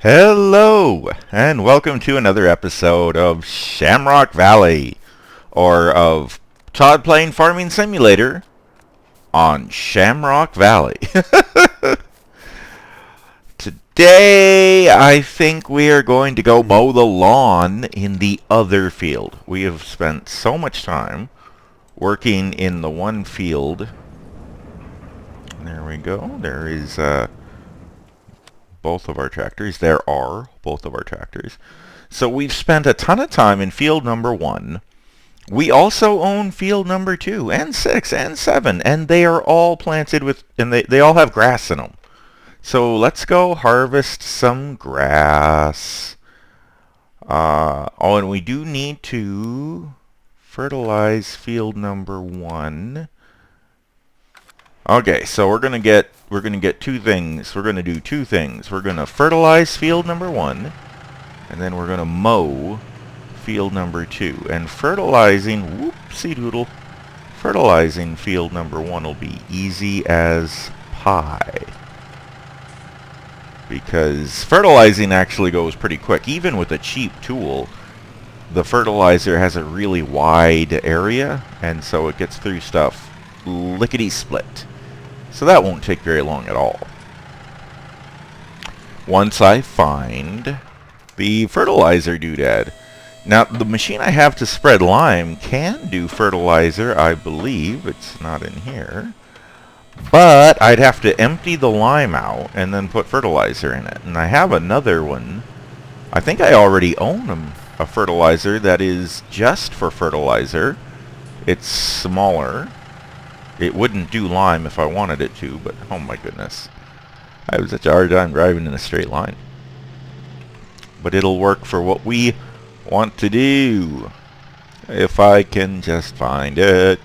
Hello, and welcome to another episode of Shamrock Valley, or of Todd Playing Farming Simulator on Shamrock Valley. Today, I think we are going to go mow the lawn in the other field. We have spent so much time working in the one field. There we go. There is both of our tractors. There are both of our tractors. So we've spent a ton of time in field number 1. We also own field number 2 and 6 and 7, and they are all planted with, and they all have grass in them. So let's go harvest some grass. And we do need to fertilize field number 1. Okay, so we're gonna get two things. We're gonna do two things. We're gonna fertilize field number 1, and then we're gonna mow field number 2. And fertilizing, whoopsie doodle, fertilizing field number 1 will be easy as pie, because fertilizing actually goes pretty quick. Even with a cheap tool, the fertilizer has a really wide area, and so it gets through stuff lickety-split. So that won't take very long at all. Once I find the fertilizer doodad. Now, the machine I have to spread lime can do fertilizer, I believe. It's not in here. But I'd have to empty the lime out and then put fertilizer in it. And I have another one. I think I already own a fertilizer that is just for fertilizer. It's smaller. It wouldn't do lime if I wanted it to, but oh my goodness. I have such a hard time driving in a straight line. But it'll work for what we want to do. If I can just find it.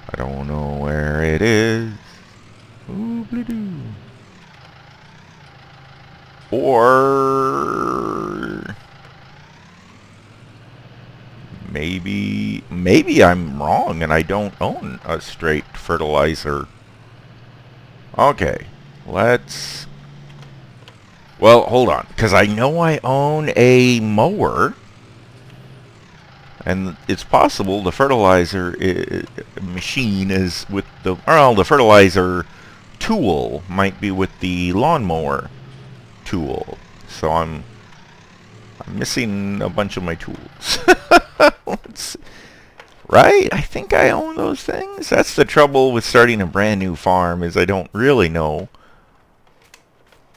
I don't know where it is. Ooh-blue-doo. Or maybe I'm wrong and I don't own a straight fertilizer. Okay, let's... Well, hold on, because I know I own a mower, and it's possible the fertilizer machine is with the... Well, the fertilizer tool might be with the lawnmower tool. So I'm missing a bunch of my tools. Right? I think I own those things. That's the trouble with starting a brand new farm, is I don't really know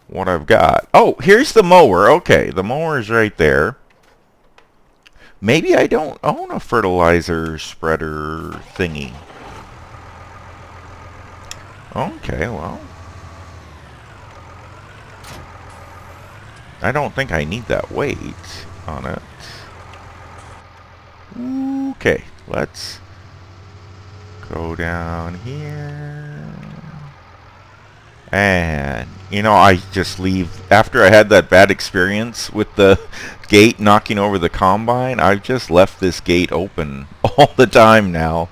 what I've got. Oh, here's the mower. Okay, the mower's right there. Maybe I don't own a fertilizer spreader thingy. Okay, well, I don't think I need that weight on it. Okay, let's go down here. And, you know, I just leave. After I had that bad experience with the gate knocking over the combine, I've just left this gate open all the time now.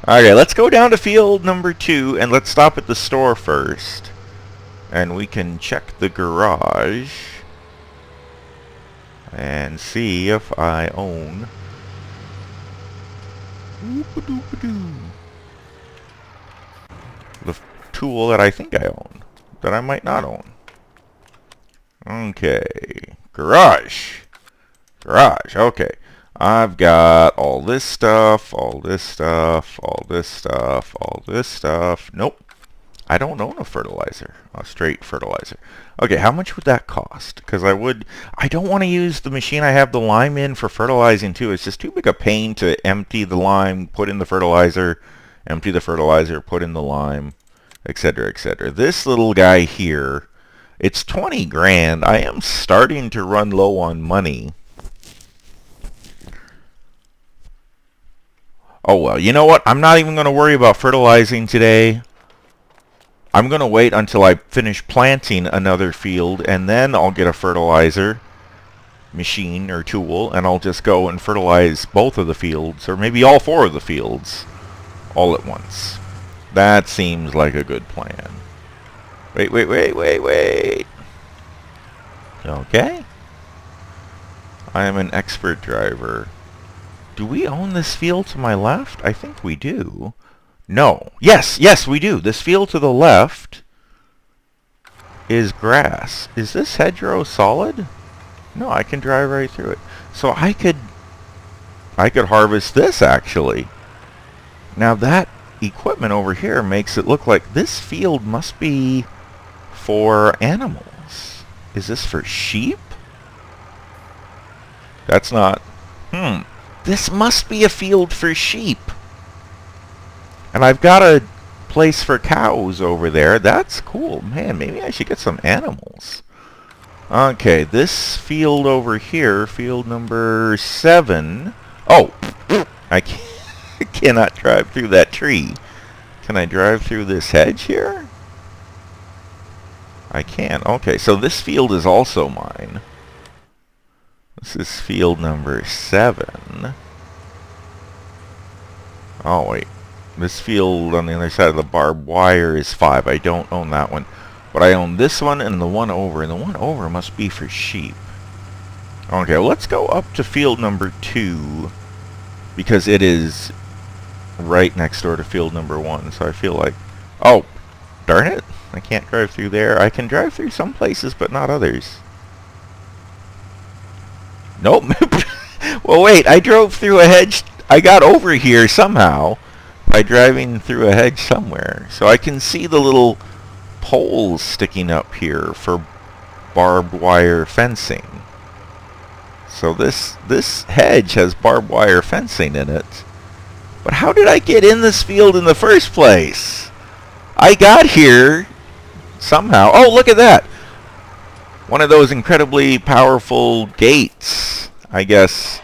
Okay, let's go down to field number 2, and let's stop at the store first. And we can check the garage and see if I own the tool that I think I own, that I might not own. Okay, garage, okay. I've got all this stuff, all this stuff, all this stuff, all this stuff. Nope. I don't own a fertilizer, a straight fertilizer. Okay, how much would that cost? Because I don't want to use the machine I have the lime in for fertilizing too. It's just too big a pain to empty the lime, put in the fertilizer, empty the fertilizer, put in the lime, etc., etc. This little guy here, it's 20 grand. I am starting to run low on money. Oh well, you know what? I'm not even going to worry about fertilizing today. I'm going to wait until I finish planting another field, and then I'll get a fertilizer machine or tool, and I'll just go and fertilize both of the fields, or maybe all 4 of the fields, all at once. That seems like a good plan. Wait. Okay. I am an expert driver. Do we own this field to my left? I think we do. No. Yes, yes, we do. This field to the left is grass. Is this hedgerow solid? No, I can drive right through it. So I could harvest this, actually. Now that equipment over here makes it look like this field must be for animals. Is this for sheep? That's not... This must be a field for sheep. And I've got a place for cows over there. That's cool. Man, maybe I should get some animals. Okay, this field over here, field number 7. Oh, I cannot drive through that tree. Can I drive through this hedge here? I can. Okay, so this field is also mine. This is field number 7. Oh, wait. This field on the other side of the barbed wire is 5. I don't own that one. But I own this one and the one over. And the one over must be for sheep. Okay, well, let's go up to field number 2. Because it is right next door to field number 1. So I feel like... Oh, darn it. I can't drive through there. I can drive through some places, but not others. Nope. Well, wait. I drove through a hedge. I got over here somehow by driving through a hedge somewhere. So I can see the little poles sticking up here for barbed wire fencing. So this hedge has barbed wire fencing in it. But how did I get in this field in the first place? I got here somehow. Oh, look at that. One of those incredibly powerful gates. I guess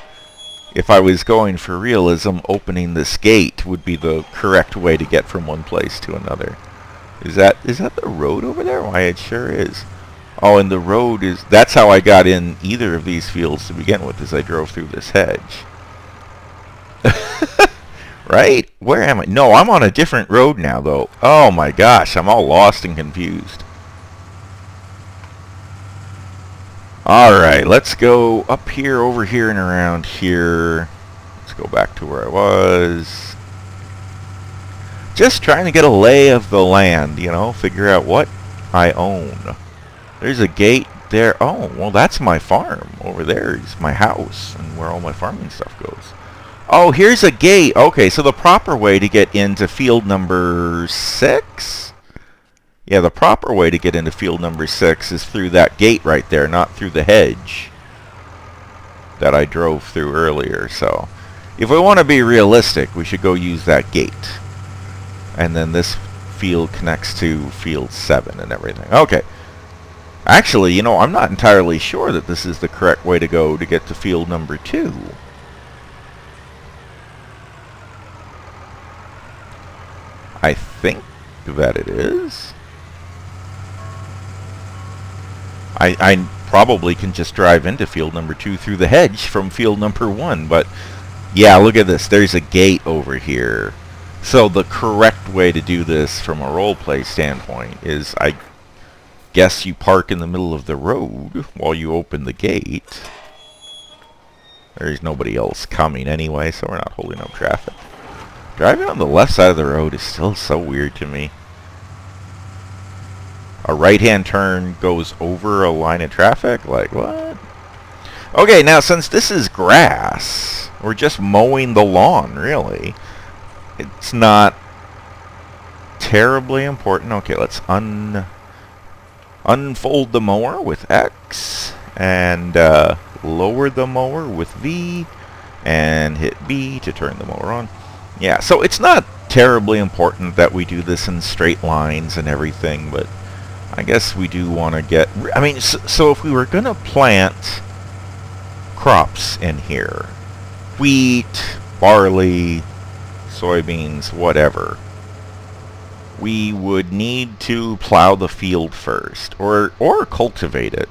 if I was going for realism, opening this gate would be the correct way to get from one place to another. Is that the road over there? Why, it sure is. Oh, and the road is... That's how I got in either of these fields to begin with, as I drove through this hedge. Right? Where am I? No, I'm on a different road now, though. Oh my gosh, I'm all lost and confused. Alright, let's go up here, over here, and around here. Let's go back to where I was. Just trying to get a lay of the land, you know, figure out what I own. There's a gate there. Oh, well, that's my farm. Over there is my house and where all my farming stuff goes. Oh, here's a gate. Okay, so the proper way to get into field number 6? Yeah, the proper way to get into field number 6 is through that gate right there, not through the hedge that I drove through earlier. So, if we want to be realistic, we should go use that gate. And then this field connects to field 7 and everything. Okay. Actually, you know, I'm not entirely sure that this is the correct way to go to get to field number 2. I think that it is. I probably can just drive into field number 2 through the hedge from field number 1, but yeah, look at this. There's a gate over here. So the correct way to do this from a roleplay standpoint is, I guess, you park in the middle of the road while you open the gate. There's nobody else coming anyway, so we're not holding up traffic. Driving on the left side of the road is still so weird to me. A right-hand turn goes over a line of traffic? Like, what? Okay, now since this is grass, we're just mowing the lawn, really. It's not terribly important. Okay, let's unfold the mower with X, and lower the mower with V, and hit B to turn the mower on. Yeah, so it's not terribly important that we do this in straight lines and everything, but I guess we do want to get... I mean, so if we were going to plant crops in here, wheat, barley, soybeans, whatever, we would need to plow the field first, or cultivate it,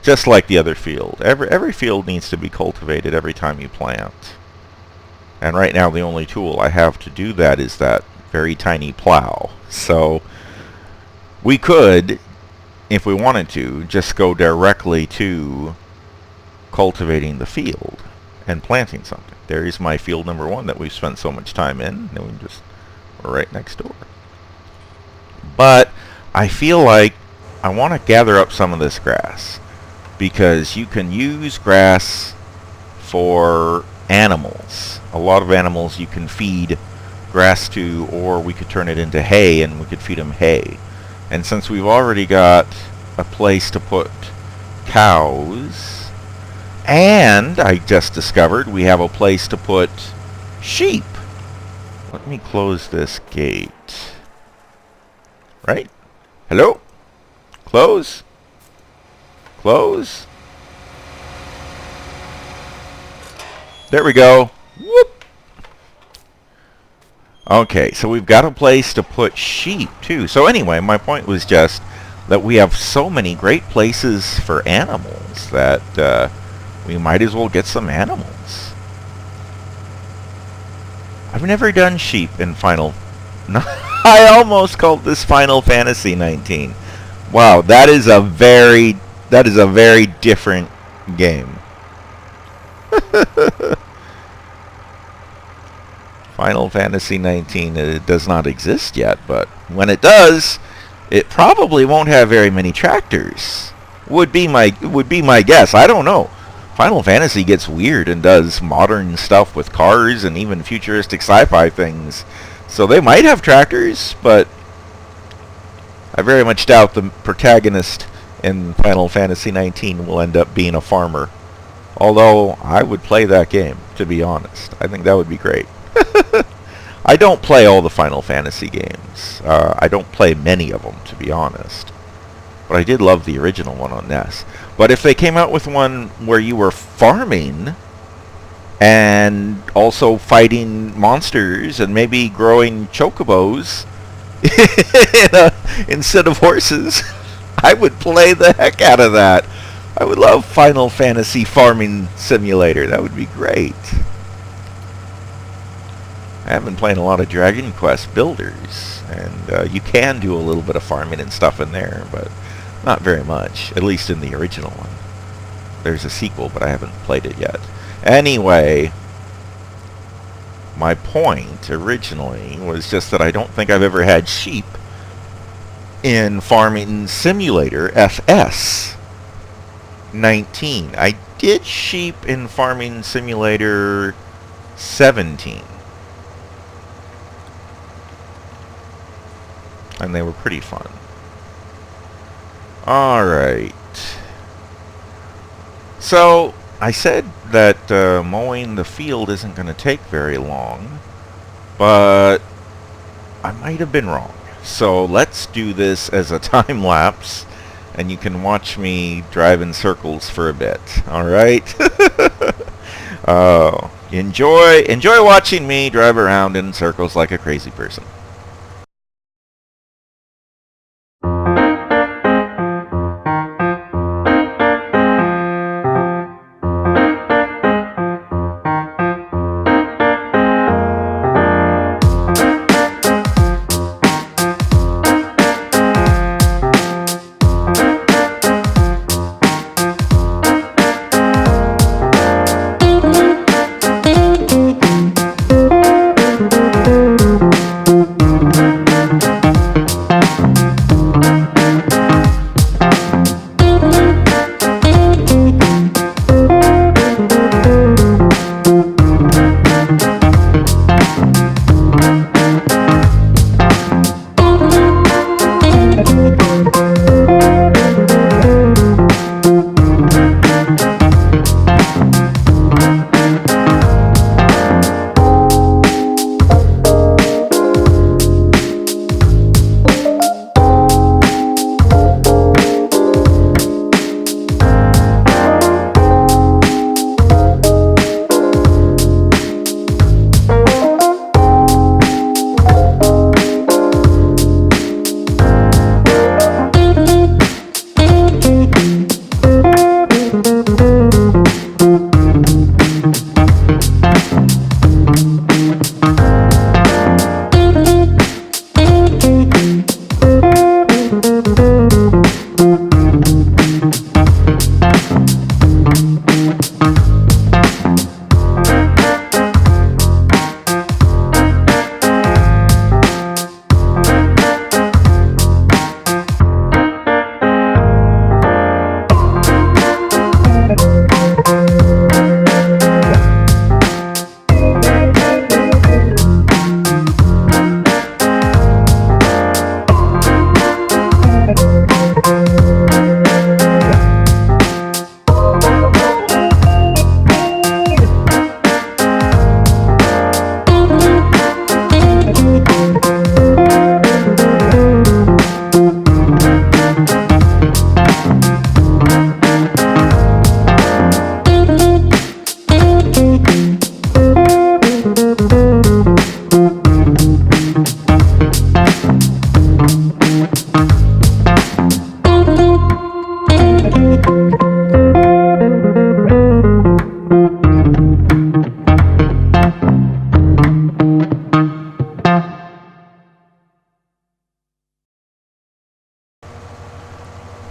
just like the other field. Every field needs to be cultivated every time you plant. And right now the only tool I have to do that is that very tiny plow. So we could, if we wanted to, just go directly to cultivating the field and planting something. There's my field number 1 that we've spent so much time in, and we're right next door. But I feel like I want to gather up some of this grass, because you can use grass for animals. A lot of animals you can feed grass to, or we could turn it into hay and we could feed them hay. And since we've already got a place to put cows, and I just discovered we have a place to put sheep. Let me close this gate. Right? Hello? Close? Close? There we go. Whoop! Okay, so we've got a place to put sheep, too. So anyway, my point was just that we have so many great places for animals that we might as well get some animals. I've never done sheep in Final... I almost called this Final Fantasy 19. Wow, that is a very different game. Final Fantasy 19 does not exist yet, but when it does, it probably won't have very many tractors. Would be my guess. I don't know. Final Fantasy gets weird and does modern stuff with cars and even futuristic sci-fi things. So they might have tractors, but I very much doubt the protagonist in Final Fantasy 19 will end up being a farmer. Although I would play that game, to be honest. I think that would be great. I don't play all the Final Fantasy games. I don't play many of them, to be honest. But I did love the original one on NES. But if they came out with one where you were farming and also fighting monsters and maybe growing chocobos instead of horses, I would play the heck out of that. I would love Final Fantasy Farming Simulator. That would be great. I have been playing a lot of Dragon Quest Builders, and you can do a little bit of farming and stuff in there, but not very much, at least in the original one. There's a sequel, but I haven't played it yet. Anyway, my point originally was just that I don't think I've ever had sheep in Farming Simulator FS 19. I did sheep in Farming Simulator 17. And they were pretty fun. Alright. So, I said that mowing the field isn't going to take very long, but I might have been wrong. So let's do this as a time lapse, and you can watch me drive in circles for a bit. Alright? Enjoy watching me drive around in circles like a crazy person.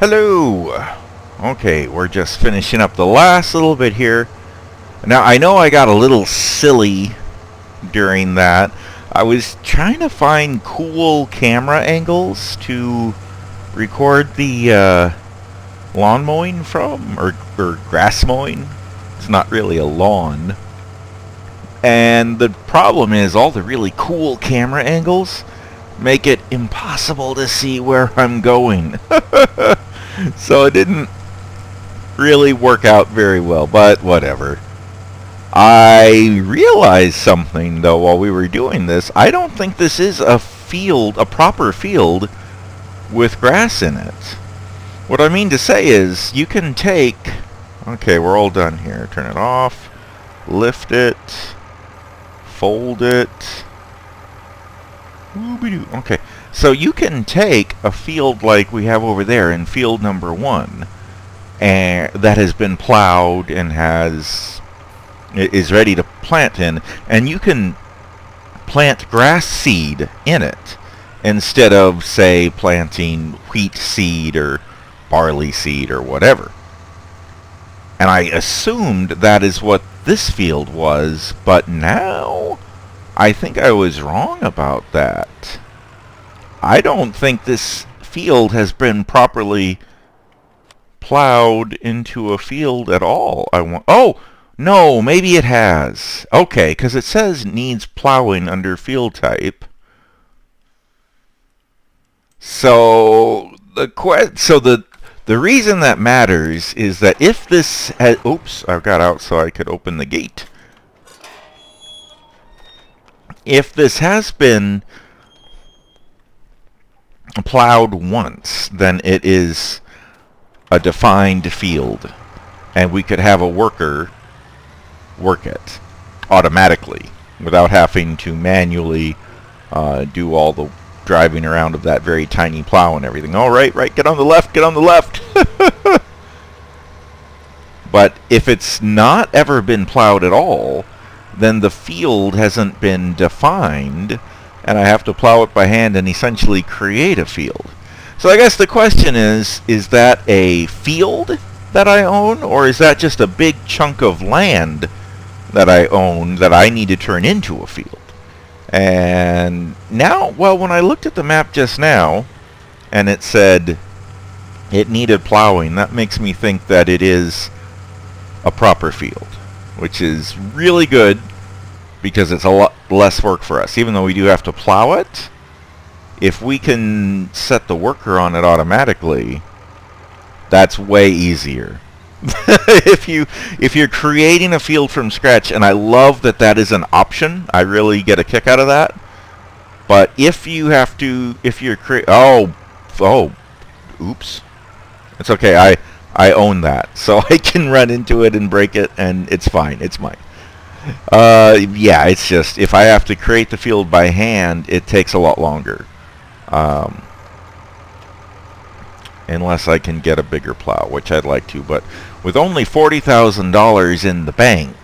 Hello! Okay, we're just finishing up the last little bit here. Now, I know I got a little silly during that. I was trying to find cool camera angles to record the lawn mowing from, or grass mowing. It's not really a lawn. And the problem is all the really cool camera angles make it impossible to see where I'm going. So it didn't really work out very well, but whatever. I realized something though while we were doing this. I don't think this is a field, a proper field with grass in it. What I mean to say is you can take, okay, we're all done here. Turn it off, lift it, fold it. Okay, so you can take a field like we have over there in field number 1, and that has been plowed and is ready to plant in, and you can plant grass seed in it instead of, say, planting wheat seed or barley seed or whatever. And I assumed that is what this field was, but now I think I was wrong about that. I don't think this field has been properly plowed into a field at all. Oh, no, maybe it has. Okay, because it says needs plowing under field type. So the reason that matters is that if this has, oops, I got out so I could open the gate. If this has been plowed once, then it is a defined field, and we could have a worker work it automatically without having to manually do all the driving around of that very tiny plow and everything. All right, get on the left, get on the left. But if it's not ever been plowed at all, then the field hasn't been defined, and I have to plow it by hand and essentially create a field. So I guess the question is that a field that I own, or is that just a big chunk of land that I own that I need to turn into a field? And now, well, when I looked at the map just now, and it said it needed plowing, that makes me think that it is a proper field, which is really good because it's a lot less work for us. Even though we do have to plow it, if we can set the worker on it automatically, that's way easier. if you're creating a field from scratch, and I love that that is an option, I really get a kick out of that. But if you have to, if you're oops, it's okay. I own that, so I can run into it and break it, and it's fine. It's mine. Yeah, it's just if I have to create the field by hand, it takes a lot longer. Unless I can get a bigger plow, which I'd like to, but with only $40,000 in the bank,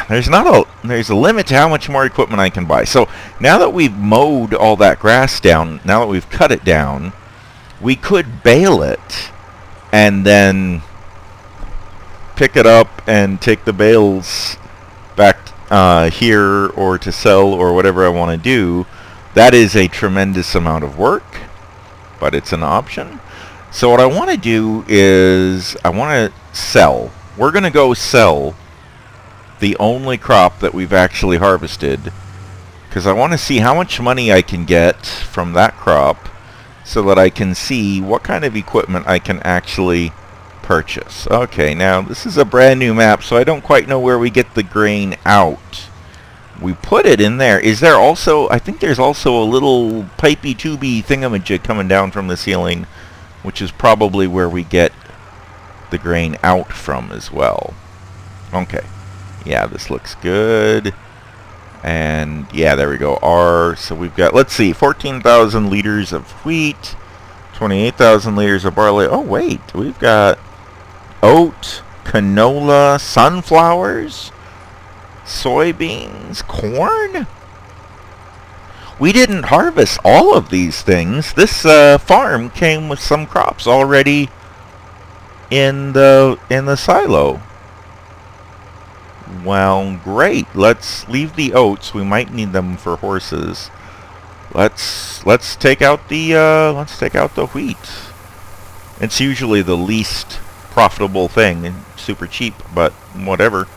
there's a limit to how much more equipment I can buy. So now that we've mowed all that grass down, now that we've cut it down, we could bale it and then pick it up and take the bales back here or to sell or whatever I want to do. That is a tremendous amount of work, but it's an option. So what I want to do is I want to sell. We're going to go sell the only crop that we've actually harvested, because I want to see how much money I can get from that crop so that I can see what kind of equipment I can actually purchase. Okay, now this is a brand new map, so I don't quite know where we get the grain out. We put it in there. Is there also, I think there's also a little pipey tubey thingamajig coming down from the ceiling, which is probably where we get the grain out from as well. Okay. Yeah, this looks good. And yeah, there we go. So we've got, let's see, 14,000 liters of wheat, 28,000 liters of barley. Oh wait, we've got oat, canola, sunflowers, soybeans, corn. we didn't harvest all of these things. This farm came with some crops already in the silo. Well, great. Let's leave the oats. We might need them for horses. Let's take out the wheat. It's usually the least profitable thing and super cheap, but whatever.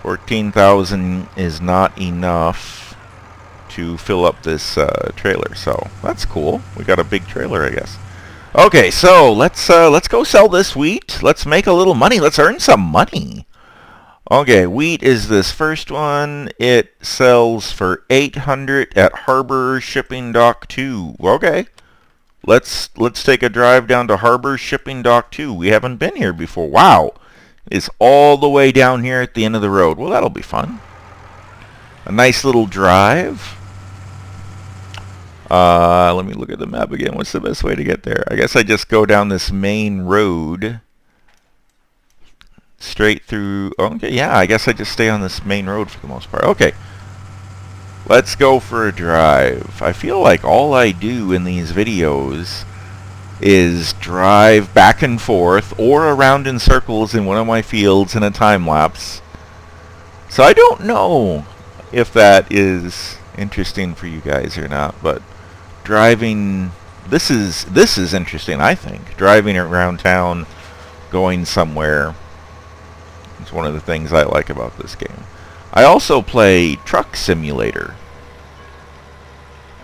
14,000 is not enough to fill up this trailer, so that's cool. We got a big trailer, I guess. Okay, so let's go sell this wheat. Let's make a little money. Let's earn some money. Okay, wheat is this first one. It sells for 800 at Harbor Shipping Dock 2. Okay. Let's take a drive down to Harbor Shipping Dock 2. We haven't been here before. Wow. It's all the way down here at the end of the road. Well, that'll be fun. A nice little drive. Let me look at the map again. What's the best way to get there? I guess I just go down this main road. Straight through. Okay, yeah, I guess I just stay on this main road for the most part. Okay. Let's go for a drive. I feel like all I do in these videos is drive back and forth or around in circles in one of my fields in a time lapse. So I don't know if that is interesting for you guys or not, but driving, this is interesting, I think. Driving around town, going somewhere, is one of the things I like about this game. I also play Truck Simulator,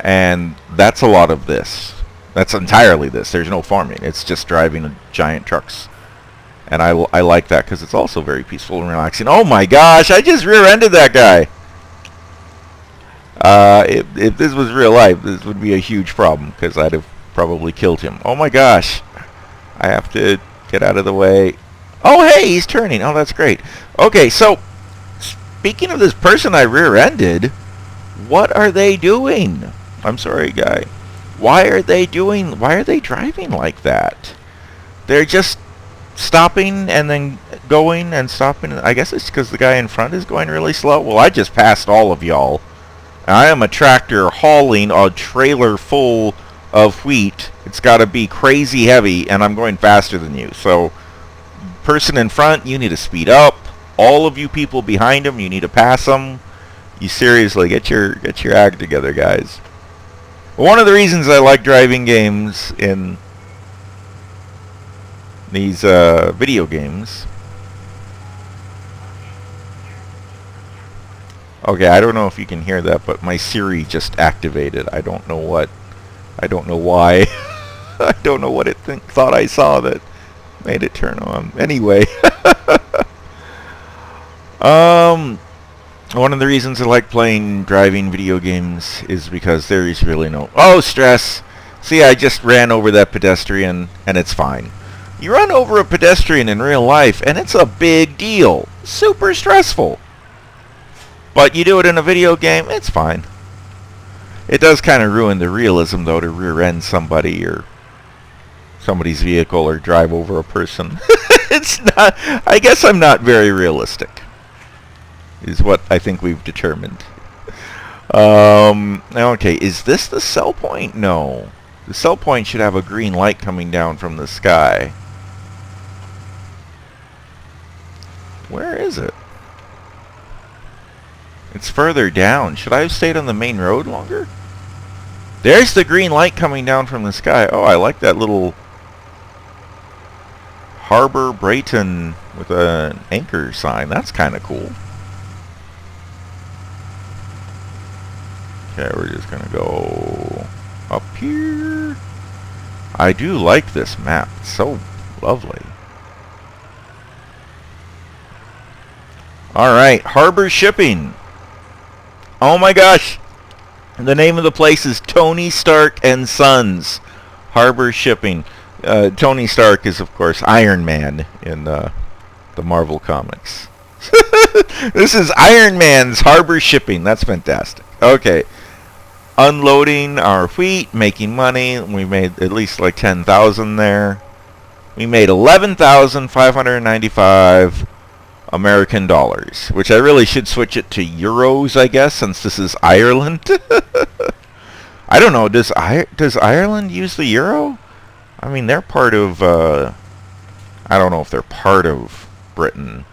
and that's a lot of this. That's entirely this. There's no farming. It's just driving giant trucks. And I like that because it's also very peaceful and relaxing. Oh my gosh, I just rear-ended that guy. If this was real life, this would be a huge problem because I'd have probably killed him. Oh my gosh. I have to get out of the way. Oh hey, he's turning. Oh, that's great. Okay, so speaking of this person I rear-ended, what are they doing? I'm sorry, guy. Why are they driving like that? They're just stopping and then going and stopping. I guess it's because the guy in front is going really slow. Well, I just passed all of y'all. I am a tractor hauling a trailer full of wheat. It's got to be crazy heavy, and I'm going faster than you. So, person in front, you need to speed up. All of you people behind him, you need to pass them. You seriously get your act together, guys. One of the reasons I like driving games in these video games. Okay, I don't know if you can hear that, but my Siri just activated. I don't know why. I don't know what it thought I saw that made it turn on. Anyway. One of the reasons I like playing driving video games is because there is really no... Oh, stress! See, I just ran over that pedestrian, and it's fine. You run over a pedestrian in real life, and it's a big deal. Super stressful. But you do it in a video game, it's fine. It does kind of ruin the realism, though, to rear-end somebody or somebody's vehicle or drive over a person. It's not... I guess I'm not very realistic, is what I think we've determined. Okay, is this the sell point? No. The sell point should have a green light coming down from the sky. Where is it? It's further down. Should I have stayed on the main road longer? There's the green light coming down from the sky. Oh, I like that little Harbor Brayton with an anchor sign. That's kind of cool. Okay, we're just gonna go up here. I do like this map. It's so lovely. Alright, Harbor Shipping. Oh my gosh! The name of the place is Tony Stark and Sons. Harbor Shipping. Tony Stark is, of course, Iron Man in the Marvel Comics. This is Iron Man's Harbor Shipping. That's fantastic. Okay. Unloading our wheat, making money. We made at least like 10,000 there. We made 11,595. American dollars, which I really should switch it to euros, I guess, since this is Ireland. I don't know. Does Ireland use the euro? I mean, they're part of. I don't know if they're part of Britain.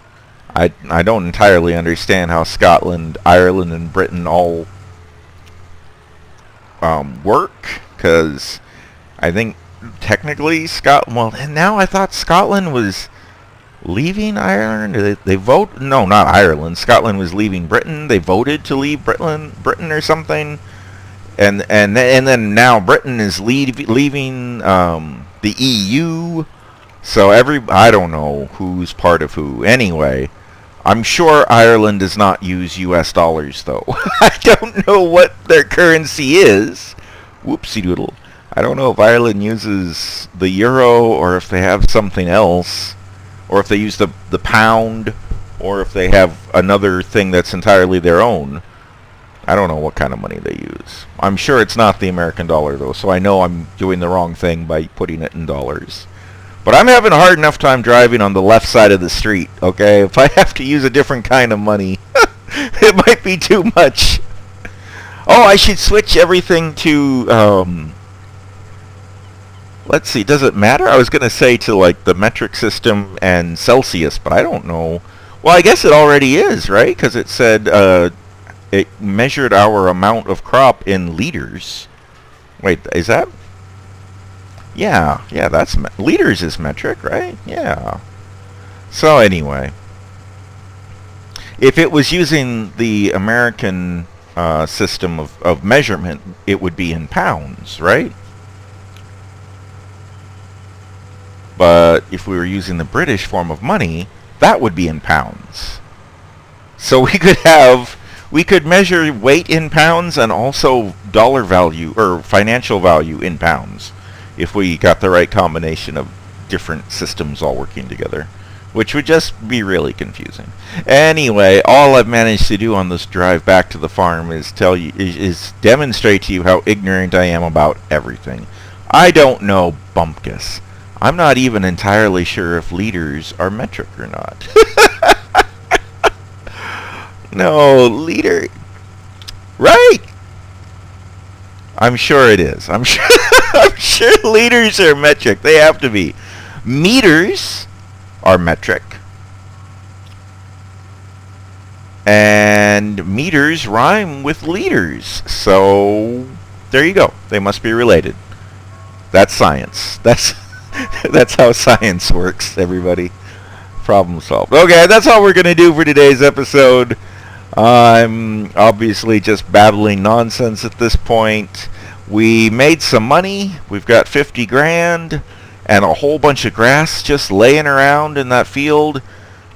I don't entirely understand how Scotland, Ireland, and Britain all work, because I think technically Scotland. Well, and now I thought Scotland was leaving Ireland. They vote? No, not Ireland. Scotland was leaving Britain. They voted to leave Britain or something. And then now Britain is leaving the EU. So I don't know who's part of who. Anyway, I'm sure Ireland does not use US dollars, though. I don't know what their currency is. Whoopsie doodle. I don't know if Ireland uses the euro or if they have something else, or if they use the pound, or if they have another thing that's entirely their own. I don't know what kind of money they use. I'm sure it's not the American dollar, though, so I know I'm doing the wrong thing by putting it in dollars. But I'm having a hard enough time driving on the left side of the street, okay? If I have to use a different kind of money, it might be too much. Oh, I should switch everything to, let's see, does it matter? I was going to say to, like, the metric system and Celsius, but I don't know. Well, I guess it already is, right? Because it said, it measured our amount of crop in liters. Wait, is that? Yeah, that's liters is metric, right? Yeah. So anyway, if it was using the American system of measurement, it would be in pounds, right? But if we were using the British form of money, that would be in pounds. So we could measure weight in pounds and also dollar value or financial value in pounds if we got the right combination of different systems all working together, which would just be really confusing. Anyway, all I've managed to do on this drive back to the farm is demonstrate to you how ignorant I am about everything. I don't know bumpkus. I'm not even entirely sure if liters are metric or not. No, liter. Right. I'm sure it is. I'm sure liters are metric. They have to be. Meters are metric. And meters rhyme with liters. So there you go. They must be related. That's science. That's how science works, everybody. Problem solved. Okay, that's all we're going to do for today's episode. I'm obviously just babbling nonsense at this point. We made some money. We've got 50 grand and a whole bunch of grass just laying around in that field.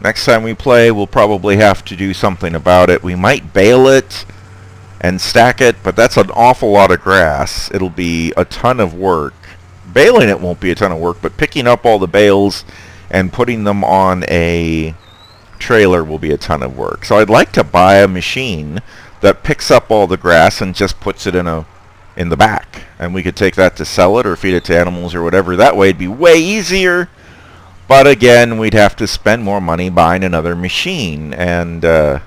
Next time we play, we'll probably have to do something about it. We might bale it and stack it, but that's an awful lot of grass. It'll be a ton of work. Baling it won't be a ton of work, but picking up all the bales and putting them on a trailer will be a ton of work. So I'd like to buy a machine that picks up all the grass and just puts it in the back, and we could take that to sell it or feed it to animals or whatever. That way it'd be way easier, but again, we'd have to spend more money buying another machine, and it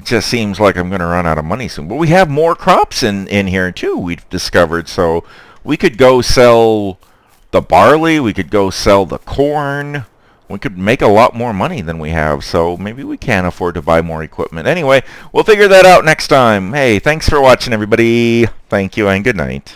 just seems like I'm going to run out of money soon. But we have more crops in here too, we've discovered, so we could go sell the barley, we could go sell the corn. We could make a lot more money than we have, so maybe we can afford to buy more equipment. Anyway, we'll figure that out next time. Hey, thanks for watching, everybody. Thank you, and good night.